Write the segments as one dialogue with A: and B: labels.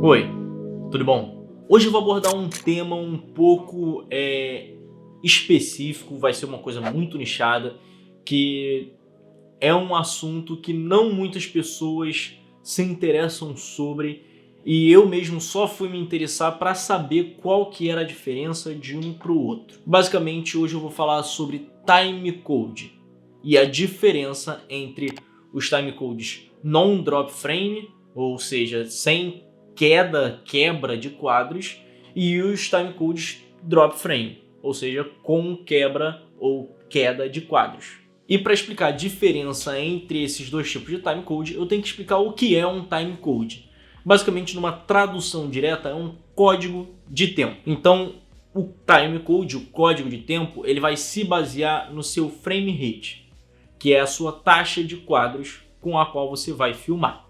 A: Oi, tudo bom? Hoje eu vou abordar um tema um pouco específico, vai ser uma coisa muito nichada, que é um assunto que não muitas pessoas se interessam sobre e eu mesmo só fui me interessar para saber qual que era a diferença de um para o outro. Basicamente, hoje eu vou falar sobre timecode e a diferença entre os timecodes non-drop frame, ou seja, sem quebra de quadros, e os timecodes drop frame, ou seja, com quebra ou queda de quadros. E para explicar a diferença entre esses dois tipos de timecode, eu tenho que explicar o que é um timecode. Basicamente, numa tradução direta, é um código de tempo. Então, o timecode, o código de tempo, ele vai se basear no seu frame rate, que é a sua taxa de quadros com a qual você vai filmar.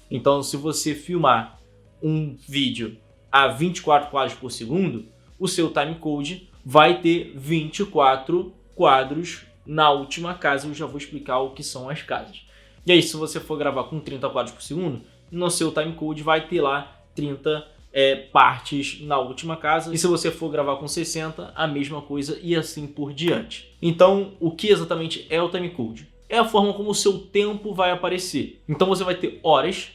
A: Então, se você filmar um vídeo a 24 quadros por segundo, o seu timecode vai ter 24 quadros na última casa. Eu já vou explicar o que são as casas. E aí, se você for gravar com 30 quadros por segundo, no seu timecode vai ter lá 30 partes na última casa. E se você for gravar com 60, a mesma coisa e assim por diante. Então, o que exatamente é o timecode? É a forma como o seu tempo vai aparecer. Então, você vai ter horas,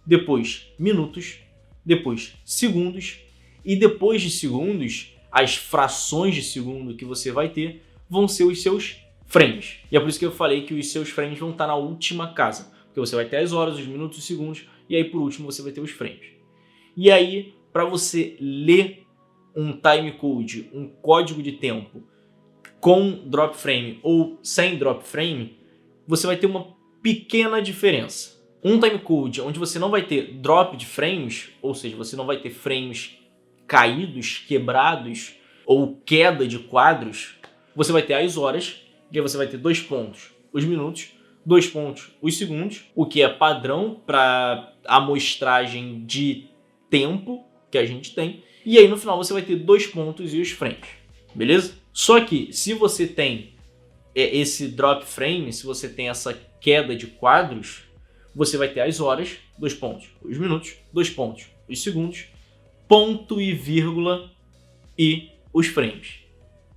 A: depois minutos, depois segundos, e depois de segundos, as frações de segundo que você vai ter vão ser os seus frames. E é por isso que eu falei que os seus frames vão estar na última casa, porque você vai ter as horas, os minutos, os segundos, e aí por último você vai ter os frames. E aí, para você ler um timecode, um código de tempo com drop frame ou sem drop frame, você vai ter uma pequena diferença. Um timecode onde você não vai ter drop de frames, ou seja, você não vai ter frames caídos, quebrados ou queda de quadros, você vai ter as horas, e aí você vai ter 2 pontos os minutos, 2 pontos os segundos, o que é padrão para a amostragem de tempo que a gente tem, e aí no final você vai ter 2 pontos e os frames, beleza? Só que se você tem esse drop frame, se você tem essa queda de quadros, você vai ter as horas, 2 pontos, os minutos, 2 pontos, os segundos, ponto e vírgula e os frames.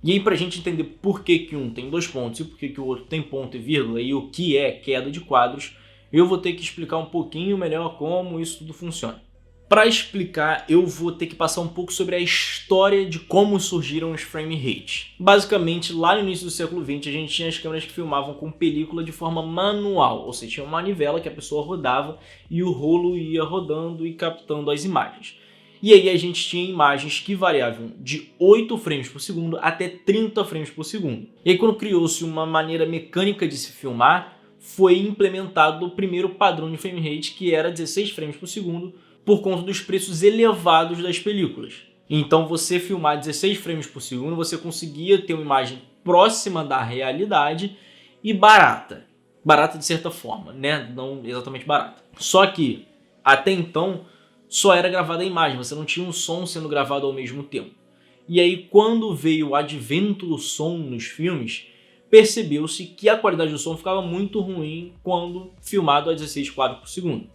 A: E aí, para a gente entender por que um tem 2 pontos e por que o outro tem ponto e vírgula e o que é queda de quadros, eu vou ter que explicar um pouquinho melhor como isso tudo funciona. Para explicar, eu vou ter que passar um pouco sobre a história de como surgiram os frame rates. Basicamente, lá no início do século XX, a gente tinha as câmeras que filmavam com película de forma manual, ou seja, tinha uma manivela que a pessoa rodava e o rolo ia rodando e captando as imagens. E aí a gente tinha imagens que variavam de 8 frames por segundo até 30 frames por segundo. E aí, quando criou-se uma maneira mecânica de se filmar, foi implementado o primeiro padrão de frame rate, que era 16 frames por segundo, por conta dos preços elevados das películas. Então, você filmar 16 frames por segundo, você conseguia ter uma imagem próxima da realidade e barata. Barata de certa forma, né? Não exatamente barata. Só que, até então, só era gravada a imagem, você não tinha um som sendo gravado ao mesmo tempo. E aí, quando veio o advento do som nos filmes, percebeu-se que a qualidade do som ficava muito ruim quando filmado a 16 quadros por segundo.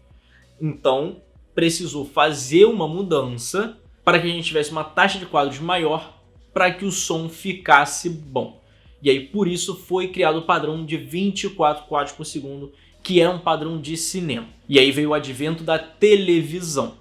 A: Então, precisou fazer uma mudança para que a gente tivesse uma taxa de quadros maior para que o som ficasse bom. E aí, por isso, foi criado o padrão de 24 quadros por segundo, que é um padrão de cinema. E aí veio o advento da televisão.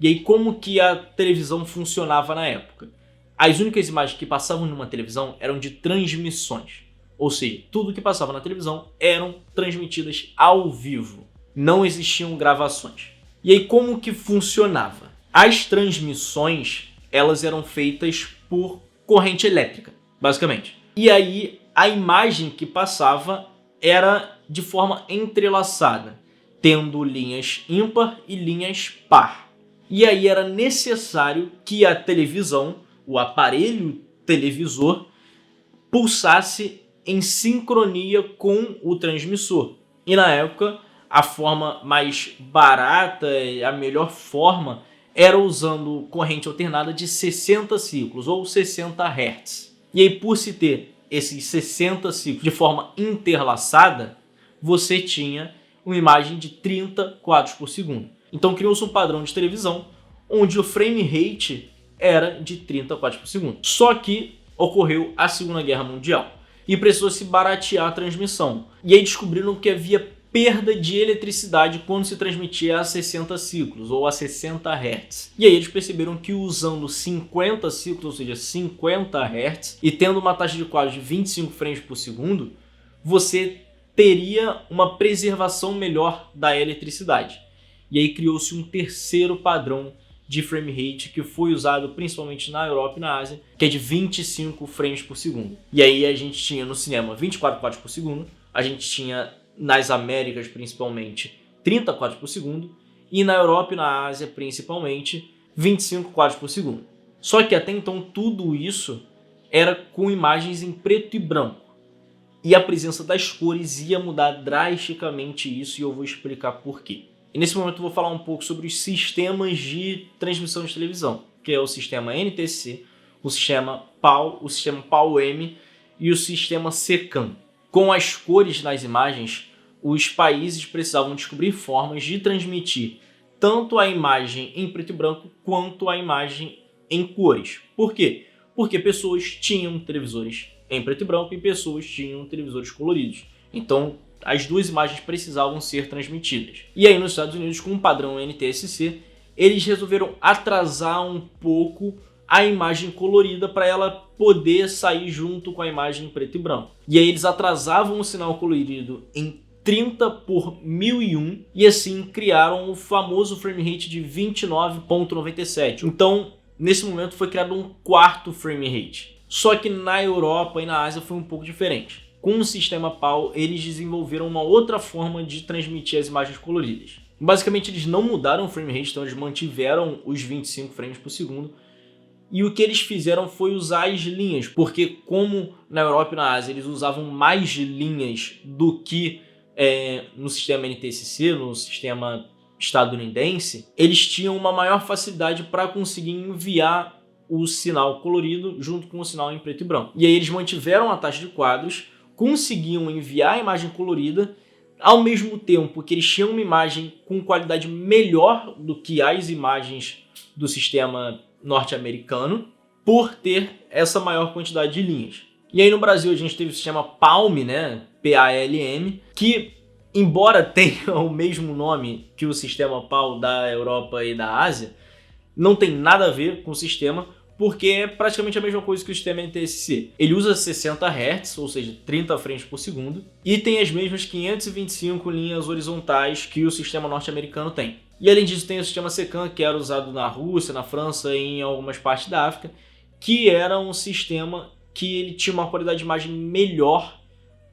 A: E aí, como que a televisão funcionava na época? As únicas imagens que passavam numa televisão eram de transmissões. Ou seja, tudo que passava na televisão eram transmitidas ao vivo. Não existiam gravações. E aí, como que funcionava? As transmissões, elas eram feitas por corrente elétrica, basicamente. E aí, a imagem que passava era de forma entrelaçada, tendo linhas ímpar e linhas par. E aí era necessário que a televisão, o aparelho televisor, pulsasse em sincronia com o transmissor. E na época, a forma mais barata, a melhor forma, era usando corrente alternada de 60 ciclos, ou 60 Hz. E aí, por se ter esses 60 ciclos de forma interlaçada, você tinha uma imagem de 30 quadros por segundo. Então criou-se um padrão de televisão onde o frame rate era de 30 quadros por segundo. Só que ocorreu a Segunda Guerra Mundial e precisou se baratear a transmissão. E aí descobriram que havia perda de eletricidade quando se transmitia a 60 ciclos ou a 60 Hz. E aí eles perceberam que usando 50 ciclos, ou seja, 50 Hz, e tendo uma taxa de quadros de 25 frames por segundo, você teria uma preservação melhor da eletricidade. E aí criou-se um terceiro padrão de frame rate que foi usado principalmente na Europa e na Ásia, que é de 25 frames por segundo. E aí a gente tinha no cinema 24 quadros por segundo, a gente tinha nas Américas principalmente 30 quadros por segundo e na Europa e na Ásia principalmente 25 quadros por segundo. Só que até então tudo isso era com imagens em preto e branco. E a presença das cores ia mudar drasticamente isso e eu vou explicar por quê. E nesse momento eu vou falar um pouco sobre os sistemas de transmissão de televisão, que é o sistema NTSC, o sistema PAL, o sistema PAL-M e o sistema SECAM. Com as cores nas imagens, os países precisavam descobrir formas de transmitir tanto a imagem em preto e branco quanto a imagem em cores. Por quê? Porque pessoas tinham televisores em preto e branco e pessoas tinham televisores coloridos. Então, as duas imagens precisavam ser transmitidas. E aí nos Estados Unidos, com o padrão NTSC, eles resolveram atrasar um pouco a imagem colorida para ela poder sair junto com a imagem em preto e branco. E aí eles atrasavam o sinal colorido em 30 por 1001 e assim criaram o famoso frame rate de 29.97. Então, nesse momento foi criado um quarto frame rate. Só que na Europa e na Ásia foi um pouco diferente. Com o sistema PAL, eles desenvolveram uma outra forma de transmitir as imagens coloridas. Basicamente, eles não mudaram o frame rate, então eles mantiveram os 25 frames por segundo. E o que eles fizeram foi usar as linhas, porque como na Europa e na Ásia eles usavam mais linhas do que no sistema NTSC, no sistema estadunidense, eles tinham uma maior facilidade para conseguir enviar o sinal colorido junto com o sinal em preto e branco. E aí eles mantiveram a taxa de quadros, conseguiam enviar a imagem colorida, ao mesmo tempo que eles tinham uma imagem com qualidade melhor do que as imagens do sistema norte-americano, por ter essa maior quantidade de linhas. E aí no Brasil a gente teve o sistema PALM, né? PALM, que embora tenha o mesmo nome que o sistema PAL da Europa e da Ásia, não tem nada a ver com o sistema, porque é praticamente a mesma coisa que o sistema NTSC. Ele usa 60 Hz, ou seja, 30 frames por segundo, e tem as mesmas 525 linhas horizontais que o sistema norte-americano tem. E além disso tem o sistema SECAM, que era usado na Rússia, na França e em algumas partes da África, que era um sistema que ele tinha uma qualidade de imagem melhor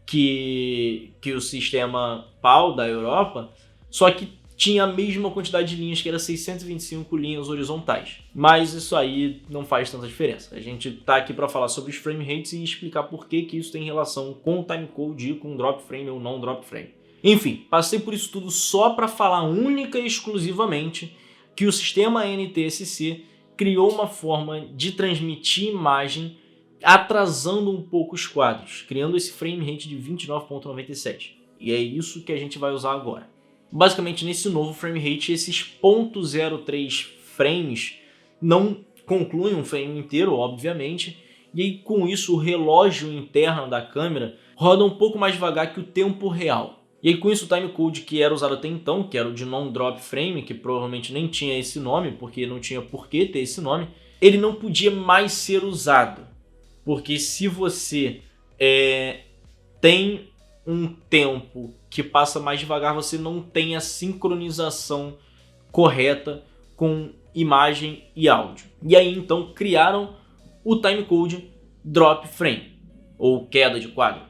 A: que o sistema PAL da Europa, só que tinha a mesma quantidade de linhas, que era 625 linhas horizontais. Mas isso aí não faz tanta diferença. A gente tá aqui para falar sobre os frame rates e explicar por que isso tem relação com o timecode e com drop frame ou não drop frame. Enfim, passei por isso tudo só para falar única e exclusivamente que o sistema NTSC criou uma forma de transmitir imagem atrasando um pouco os quadros, criando esse frame rate de 29.97. E é isso que a gente vai usar agora. Basicamente, nesse novo frame rate, esses 0.03 frames não concluem um frame inteiro, obviamente, e aí, com isso o relógio interno da câmera roda um pouco mais devagar que o tempo real. E aí, com isso, o timecode que era usado até então, que era o de non-drop frame, que provavelmente nem tinha esse nome, porque não tinha por que ter esse nome, ele não podia mais ser usado. Porque se você tem um tempo que passa mais devagar, você não tem a sincronização correta com imagem e áudio. E aí, então, criaram o timecode drop frame, ou queda de quadro,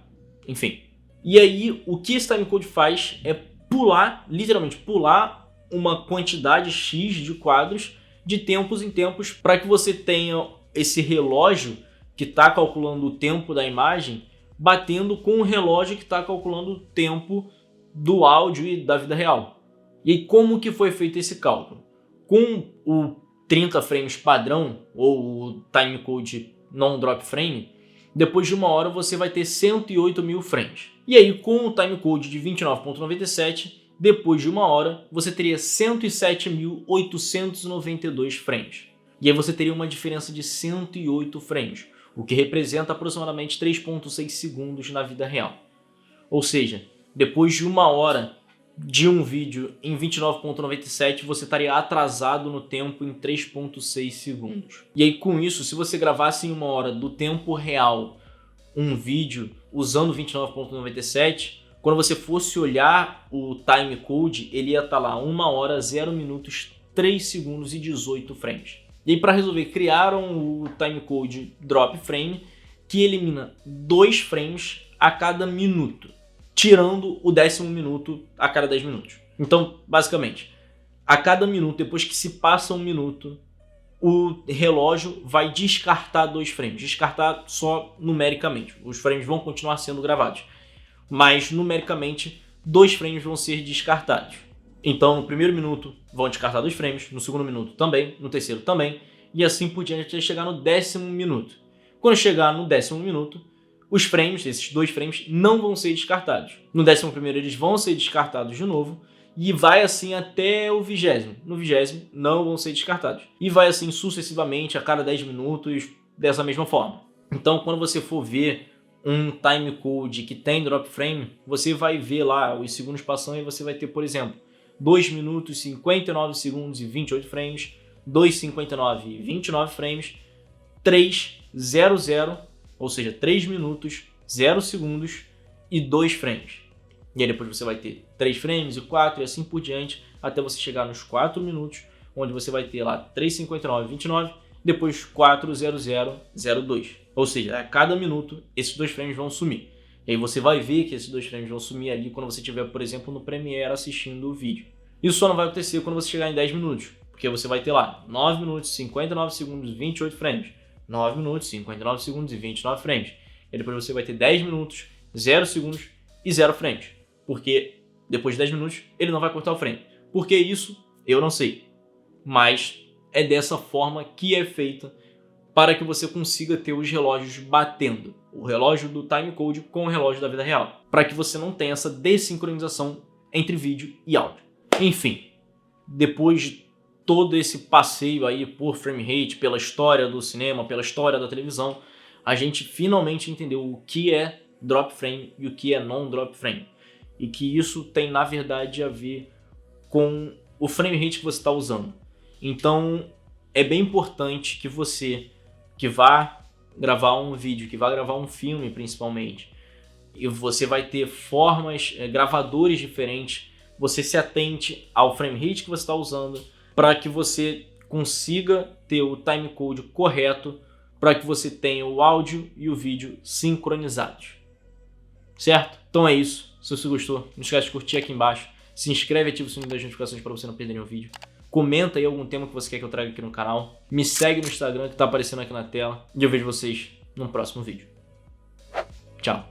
A: enfim. E aí, o que esse timecode faz é pular, literalmente pular uma quantidade X de quadros de tempos em tempos para que você tenha esse relógio que está calculando o tempo da imagem batendo com o relógio que está calculando o tempo do áudio e da vida real. E aí, como que foi feito esse cálculo? Com o 30 frames padrão, ou o timecode non-drop frame, depois de 1 hora você vai ter 108 mil frames. E aí, com o timecode de 29.97, depois de 1 hora, você teria 107.892 frames. E aí você teria uma diferença de 108 frames, o que representa aproximadamente 3,6 segundos na vida real. Ou seja, depois de 1 hora de um vídeo em 29,97, você estaria atrasado no tempo em 3,6 segundos. E aí com isso, se você gravasse em 1 hora do tempo real um vídeo usando 29,97, quando você fosse olhar o timecode, ele ia estar lá 1 hora, 0 minutos, 3 segundos e 18 frames. E aí para resolver, criaram o timecode drop frame, que elimina 2 frames a cada minuto, tirando o 10º minuto a cada 10 minutos. Então, basicamente, a cada minuto, depois que se passa 1 minuto, o relógio vai descartar 2 frames. Descartar só numericamente. Os frames vão continuar sendo gravados, mas numericamente 2 frames vão ser descartados. Então, no primeiro minuto vão descartar 2 frames, no segundo minuto também, no terceiro também, e assim por diante até chegar no 10º minuto. Quando chegar no 10º minuto, os frames, esses 2 frames, não vão ser descartados. No 11º eles vão ser descartados de novo, e vai assim até o 20º. No 20º não vão ser descartados. E vai assim sucessivamente a cada 10 minutos, dessa mesma forma. Então, quando você for ver um timecode que tem drop frame, você vai ver lá os segundos passando e você vai ter, por exemplo, 2 minutos, 59 segundos e 28 frames, 2,59 e 29 frames, 3,00, ou seja, 3 minutos, 0 segundos e 2 frames. E aí depois você vai ter 3 frames e 4 e assim por diante, até você chegar nos 4 minutos, onde você vai ter lá 3,59 e 29, depois 4,00,02. Ou seja, a cada minuto esses 2 frames vão sumir. E aí você vai ver que esses 2 frames vão sumir ali quando você estiver, por exemplo, no Premiere assistindo o vídeo. Isso só não vai acontecer quando você chegar em 10 minutos, porque você vai ter lá 9 minutos, 59 segundos e 28 frames, 9 minutos, 59 segundos e 29 frames. E depois você vai ter 10 minutos, 0 segundos e 0 frames. Porque depois de 10 minutos ele não vai cortar o frame. Por que isso? Eu não sei. Mas é dessa forma que é feita para que você consiga ter os relógios batendo. O relógio do timecode com o relógio da vida real. Para que você não tenha essa desincronização entre vídeo e áudio. Enfim, depois de todo esse passeio aí por frame rate, pela história do cinema, pela história da televisão, a gente finalmente entendeu o que é drop frame e o que é non-drop frame. E que isso tem, na verdade, a ver com o frame rate que você está usando. Então, é bem importante que você, que vá gravar um vídeo, que vá gravar um filme, principalmente, e você vai ter formas, gravadores diferentes, você se atente ao frame rate que você está usando, para que você consiga ter o timecode correto, para que você tenha o áudio e o vídeo sincronizados. Certo? Então é isso. Se você gostou, não esquece de curtir aqui embaixo, se inscreve e ativa o sininho das notificações para você não perder nenhum vídeo. Comenta aí algum tema que você quer que eu traga aqui no canal. Me segue no Instagram que está aparecendo aqui na tela. E eu vejo vocês no próximo vídeo. Tchau.